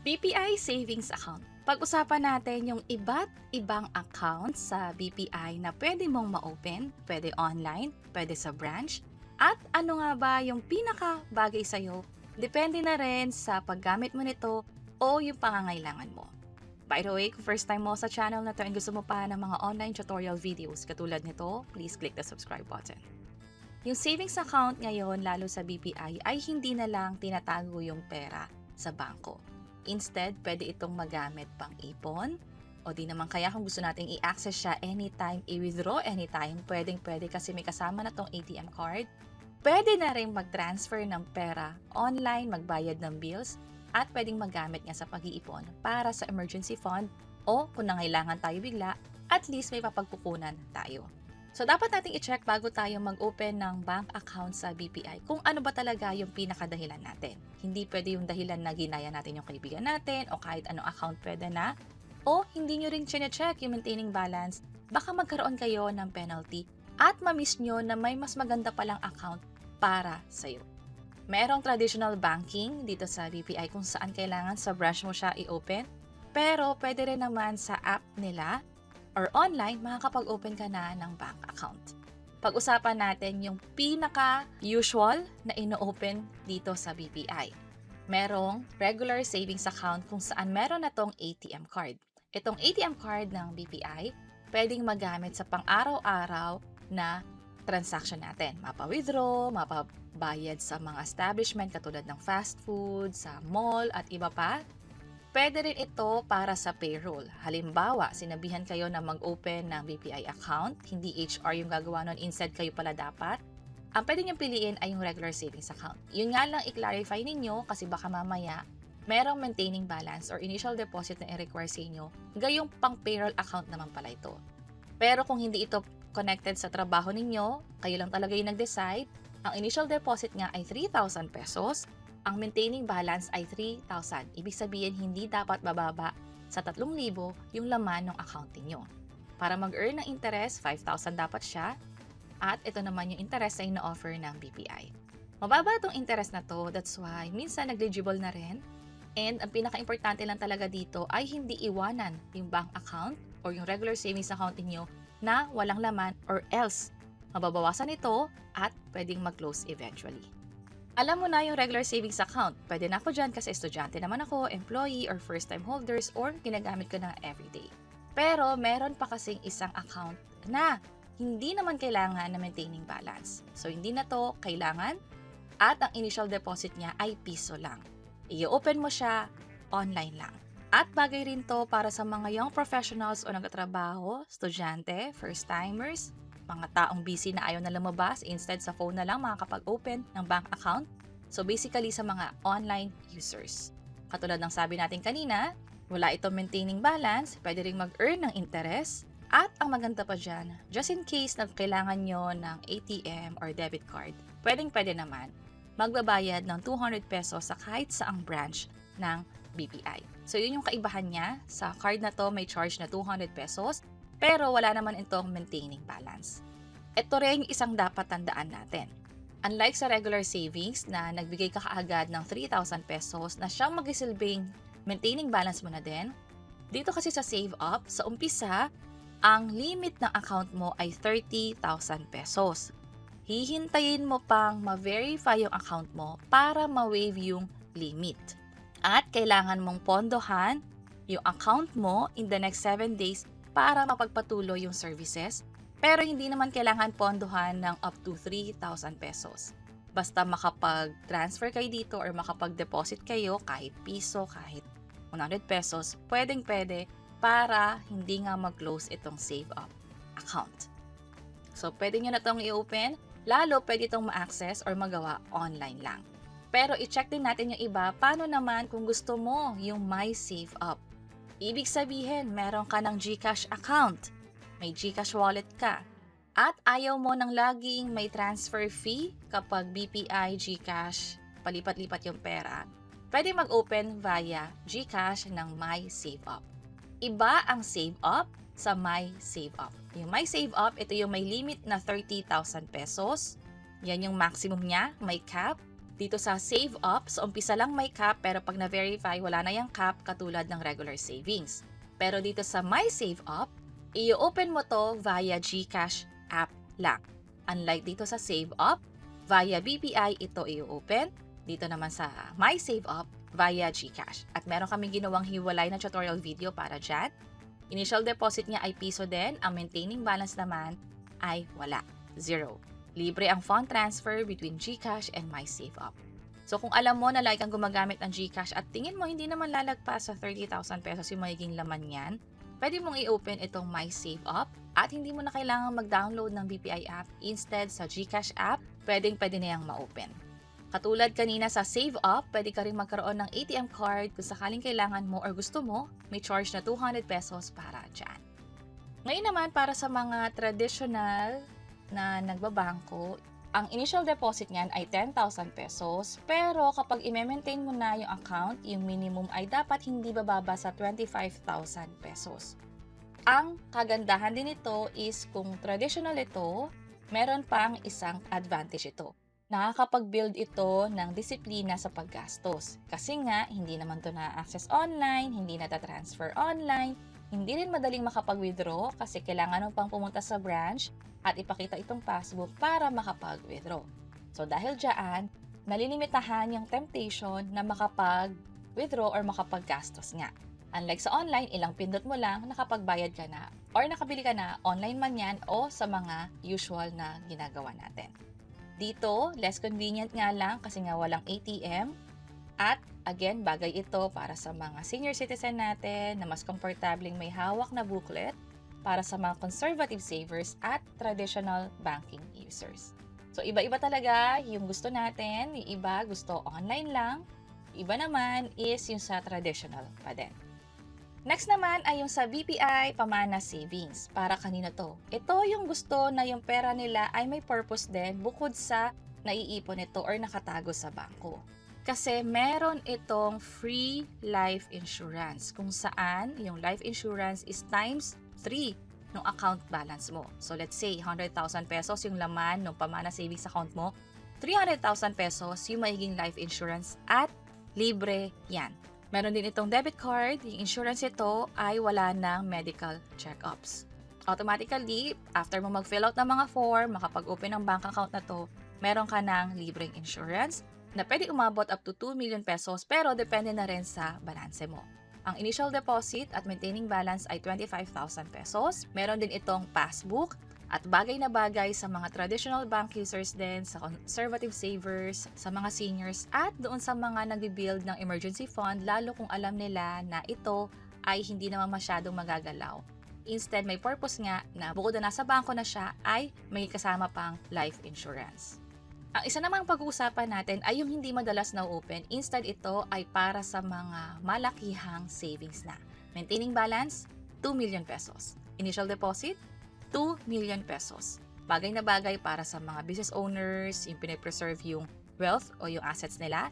BPI Savings Account. Pag-usapan natin yung iba't ibang accounts sa BPI na pwede mong ma-open, pwede online, pwede sa branch, at ano nga ba yung pinaka-bagay sa'yo, depende na rin sa paggamit mo nito o yung pangangailangan mo. By the way, kung first time mo sa channel na to and gusto mo pa ng mga online tutorial videos katulad nito, please click the subscribe button. Yung savings account ngayon, lalo sa BPI, ay hindi na lang tinatago yung pera sa bangko. Instead, pwede itong magamit pang ipon, o di naman kaya kung gusto nating i-access siya anytime, i-withdraw anytime, pwedeng-pwede kasi may kasama na tong ATM card. Pwede na rin mag-transfer ng pera online, magbayad ng bills, at pwedeng magamit nga sa pag-iipon para sa emergency fund o kung nangailangan tayo bigla, at least may papagkukunan tayo. So, dapat nating i-check bago tayo mag-open ng bank account sa BPI kung ano ba talaga yung pinakadahilan natin. Hindi pwede yung dahilan na ginaya natin yung kaibigan natin o kahit anong account pwede na. O hindi nyo rin check yung maintaining balance, baka magkaroon kayo ng penalty at ma-miss nyo na may mas maganda palang account para sa'yo. Merong traditional banking dito sa BPI kung saan kailangan sa branch mo siya i-open. Pero pwede rin naman sa app nila or online, makakapag-open ka na ng bank account. Pag-usapan natin yung pinaka-usual na ino-open dito sa BPI. Merong regular savings account kung saan meron na tong ATM card. Itong ATM card ng BPI, pwedeng magamit sa pang-araw-araw na transaction natin. Mapa-withdraw, mapabayad sa mga establishment katulad ng fast food, sa mall at iba pa. Pwede rin ito para sa payroll. Halimbawa, sinabihan kayo na mag-open ng BPI account, hindi HR yung gagawa nun, instead kayo pala dapat. Ang pwede niyong piliin ay yung regular savings account. Yun nga lang i-clarify ninyo kasi baka mamaya merong maintaining balance or initial deposit na i-require sa inyo, gayong pang payroll account naman pala ito. Pero kung hindi ito connected sa trabaho ninyo, kayo lang talaga yung nag-decide, ang initial deposit nga ay 3,000 pesos, ang maintaining balance ay 3,000. Ibig sabihin, hindi dapat bababa sa 3,000 yung laman ng account niyo. Para mag-earn ng interest, 5,000 dapat siya. At ito naman yung interest na ino-offer ng BPI. Mababa itong interest na to, that's why minsan negligible na rin. And ang pinaka-importante lang talaga dito ay hindi iwanan yung bank account or yung regular savings account niyo na walang laman or else mababawasan ito at pwedeng mag-close eventually. Alam mo na yung regular savings account. Pwede na ako dyan kasi estudyante naman ako, employee, or first-time holders, or ginagamit ko na everyday. Pero meron pa kasing isang account na hindi naman kailangan na maintaining balance. So, hindi na to kailangan at ang initial deposit niya ay piso lang. I-open mo siya, online lang. At bagay rin to para sa mga young professionals o nagtatrabaho, estudyante, first-timers, mga taong busy na ayaw na lumabas, instead sa phone na lang makakapag-open ng bank account. So basically sa mga online users. Katulad ng sabi natin kanina, wala itong maintaining balance, pwede ring mag-earn ng interest, at ang maganda pa dyan, just in case na kailangan nyo ng ATM or debit card, pwede naman magbabayad ng 200 pesos sa kahit saang branch ng BPI. So yun yung kaibahan niya, sa card na to may charge na 200 pesos, pero wala naman itong maintaining balance. Ito rin yung isang dapat tandaan natin. Unlike sa regular savings na nagbigay ka kaagad ng 3,000 pesos na siyang magisilbing maintaining balance mo na din, dito kasi sa Save Up, sa umpisa, ang limit ng account mo ay 30,000 pesos. Hihintayin mo pang ma-verify yung account mo para ma-waive yung limit. At kailangan mong pondohan yung account mo in the next 7 days para mapagpatuloy yung services, pero hindi naman kailangan pondohan ng up to 3,000 pesos. Basta makapag-transfer kayo dito or makapag-deposit kayo kahit piso, kahit 100 pesos, pwedeng-pwede para hindi nga mag-close itong Save Up account. So, pwede nyo na itong i-open, lalo pwede itong ma-access or magawa online lang. Pero i-check din natin yung iba, paano naman kung gusto mo yung My Save Up? Ibig sabihin, meron ka ng GCash account, may GCash wallet ka, at ayaw mo nang laging may transfer fee kapag BPI, GCash, palipat-lipat yung pera, pwede mag-open via GCash ng My Save Up. Iba ang Save Up sa My Save Up. Yung My Save Up, ito yung may limit na 30,000 pesos. Yan yung maximum niya, may cap. Dito sa Save Up, sa umpisa lang may cap pero pag na-verify, wala na yung cap katulad ng regular savings. Pero dito sa My Save Up, i-open mo to via GCash app lang. Unlike dito sa Save Up, via BPI ito i-open. Dito naman sa My Save Up, via GCash. At meron kaming ginawang hiwalay na tutorial video para dyan. Initial deposit niya ay piso din, ang maintaining balance naman ay wala, 0. Libre ang fund transfer between GCash and My Save Up. So kung alam mo na lagi kang gumagamit ng GCash at tingin mo hindi naman lalagpas sa 30,000 pesos yung magiging laman yan, pwede mong i-open itong My Save Up at hindi mo na kailangan mag-download ng BPI app. Instead, sa GCash app, pwede na yung ma-open. Katulad kanina sa Save Up, pwede ka rin magkaroon ng ATM card kung sakaling kailangan mo or gusto mo, may charge na 200 pesos para dyan. Ngayon naman, para sa mga traditional na nagbabangko, ang initial deposit niyan ay 10,000 pesos, pero kapag i-maintain mo na yung account, yung minimum ay dapat hindi bababa sa 25,000 pesos. Ang kagandahan din ito is kung traditional ito, meron pang isang advantage ito. Nakakapag-build ito ng disiplina sa paggastos. Kasi nga, hindi naman ito na-access online, hindi na-transfer online, hindi rin madaling makapag-withdraw kasi kailangan mo pang pumunta sa branch at ipakita itong passbook para makapag-withdraw. So dahil dyan, nalilimitahan yung temptation na makapag-withdraw or makapag-gastos nga. Unlike sa online, ilang pindot mo lang, nakapagbayad ka na or nakabili ka na, online man yan o sa mga usual na ginagawa natin. Dito, less convenient nga lang kasi nga walang ATM. At again, bagay ito para sa mga senior citizen natin na mas komportabling may hawak na booklet para sa mga conservative savers at traditional banking users. So, iba-iba talaga yung gusto natin. Yung iba gusto online lang. Iba naman is yung sa traditional pa din. Next naman ay yung sa BPI Pamana Savings. Para kanino to? Ito yung gusto na yung pera nila ay may purpose din bukod sa naiipon ito or nakatago sa bangko. Kasi meron itong free life insurance kung saan yung life insurance is times 3 ng account balance mo. So let's say 100,000 pesos yung laman ng Pamana Savings account mo, 300,000 pesos yung magiging life insurance at libre yan. Meron din itong debit card, yung insurance ito ay wala ng medical check-ups. Automatically, after mo mag-fill out ng mga form, makapag-open ng bank account na to, meron ka ng libreng insurance na pwede umabot up to 2 million pesos pero depende na rin sa balanse mo. Ang initial deposit at maintaining balance ay 25,000 pesos. Meron din itong passbook at bagay na bagay sa mga traditional bank users din, sa conservative savers, sa mga seniors at doon sa mga nagbi-build ng emergency fund lalo kung alam nila na ito ay hindi naman masyadong magagalaw. Instead, may purpose nga na bukod na nasa bangko na siya ay may kasama pang life insurance. Ang isa namang pag-uusapan natin ay yung hindi madalas na open. Instead, ito ay para sa mga malakihang savings na. Maintaining balance, 2 million pesos. Initial deposit, 2 million pesos. Bagay na bagay para sa mga business owners, yung pinipreserve yung wealth o yung assets nila,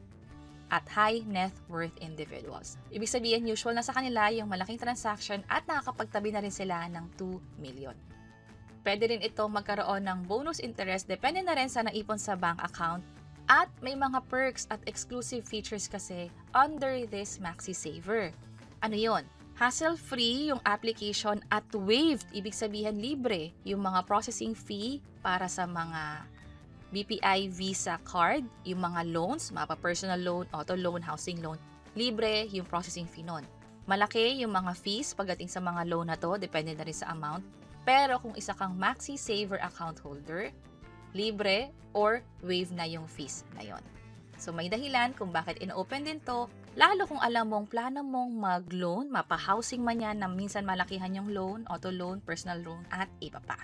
at high net worth individuals. Ibig sabihin, usual na sa kanila yung malaking transaction at nakakapagtabi na rin sila ng 2 million. Pwede rin ito magkaroon ng bonus interest depende na rin sa naipon sa bank account at may mga perks at exclusive features kasi under this Maxi Saver. Ano yon? Hassle-free yung application at waived, ibig sabihin libre, yung mga processing fee para sa mga BPI Visa card, yung mga loans, mga personal loan, auto loan, housing loan, libre yung processing fee nun. Malaki yung mga fees pagdating sa mga loan na to, depende na rin sa amount. Pero kung isa kang Maxi Saver account holder, libre or waive na yung fees na yon. So may dahilan kung bakit in-open din to, lalo kung alam mong plano mong mag-loan, mapa-housing man yan na minsan malakihan yung loan, auto loan, personal loan, at iba pa.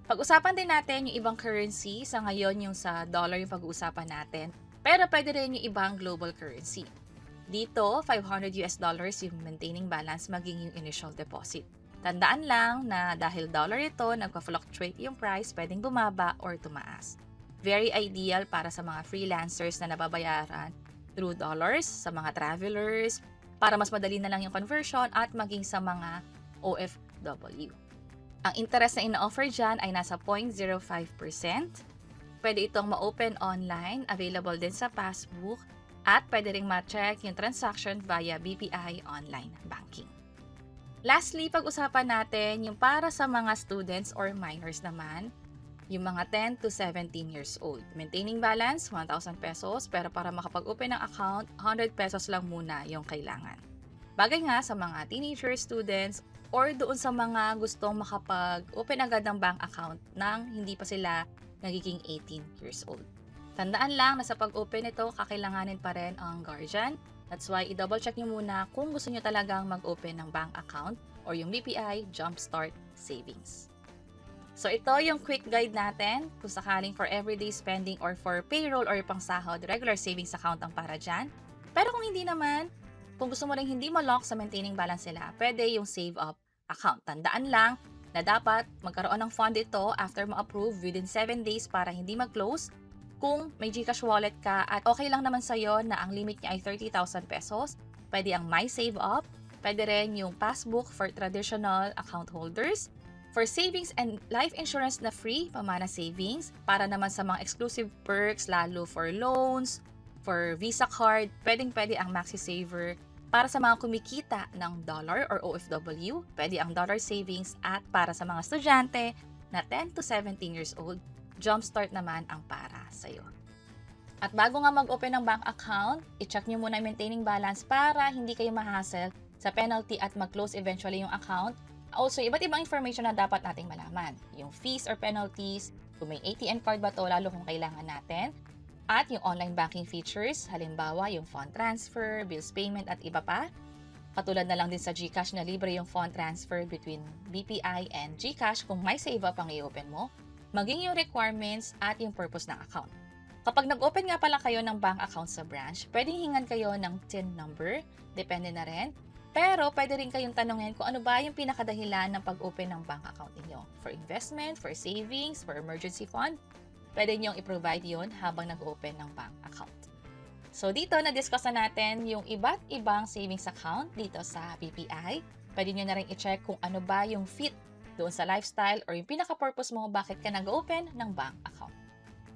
Pag-usapan din natin yung ibang currency. Sa ngayon yung sa dollar yung pag-uusapan natin, pero pwede rin yung ibang global currency. Dito, $500 yung maintaining balance maging yung initial deposit. Tandaan lang na dahil dollar ito, nagpa-fluctuate yung price, pwedeng bumaba or tumaas. Very ideal para sa mga freelancers na nababayaran through dollars, sa mga travelers, para mas madali na lang yung conversion at maging sa mga OFW. Ang interest na ina-offer dyan ay nasa 0.05%. Pwede itong ma-open online, available din sa passbook, at pwede ring ma-check yung transaction via BPI Online Banking. Lastly, pag-usapan natin yung para sa mga students or minors naman, yung mga 10 to 17 years old. Maintaining balance, 1,000 pesos, pero para makapag-open ng account, 100 pesos lang muna yung kailangan. Bagay nga sa mga teenager students or doon sa mga gustong makapag-open agad ng bank account nang hindi pa sila nagiging 18 years old. Tandaan lang na sa pag-open nito, kakailanganin pa rin ang guardian. That's why i-double check nyo muna kung gusto nyo talagang mag-open ng bank account or yung BPI Jumpstart Savings. So ito yung quick guide natin kung sakaling for everyday spending or for payroll or pang sahod, regular savings account ang para dyan. Pero kung hindi naman, kung gusto mo rin hindi ma-lock sa maintaining balance sila, pwede yung save up account. Tandaan lang na dapat magkaroon ng fund ito after ma-approve within 7 days para hindi mag-close. Kung may GCash wallet ka at okay lang naman sa'yo na ang limit niya ay 30,000 pesos, pwede ang My Save Up, pwede rin yung passbook for traditional account holders, for savings and life insurance na free, pamana savings, para naman sa mga exclusive perks, lalo for loans, for Visa card, pwedeng-pwede ang Maxi Saver. Para sa mga kumikita ng dollar or OFW, pwede ang dollar savings, at para sa mga estudyante na 10 to 17 years old, Jumpstart naman ang para sa'yo. At bago nga mag-open ng bank account, i-check nyo muna yung maintaining balance para hindi kayo ma-hassle sa penalty at mag-close eventually yung account. Also, iba't ibang information na dapat nating malaman. Yung fees or penalties, kung may ATM card ba to, lalo kung kailangan natin, at yung online banking features, halimbawa yung fund transfer, bills payment at iba pa. Katulad na lang din sa GCash na libre yung fund transfer between BPI and GCash kung may save up ang i-open mo, maging yung requirements at yung purpose ng account. Kapag nag-open nga pala kayo ng bank account sa branch, pwedeng hingan kayo ng TIN number, depende na rin. Pero pwede rin kayong tanungin kung ano ba yung pinakadahilan ng pag-open ng bank account ninyo. For investment, for savings, for emergency fund, pwede nyong i-provide yun habang nag-open ng bank account. So dito, na-discuss na natin yung iba't ibang savings account dito sa BPI. Pwede nyo na rin i-check kung ano ba yung fit doon sa lifestyle or yung pinaka-purpose mo bakit ka nag-open ng bank account.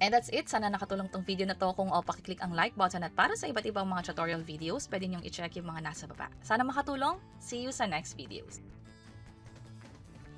And that's it. Sana nakatulong tong video na to. Kung pakiclick ang like button at para sa iba't ibang mga tutorial videos, pwede nyong i-check yung mga nasa baba. Sana makatulong. See you sa next videos.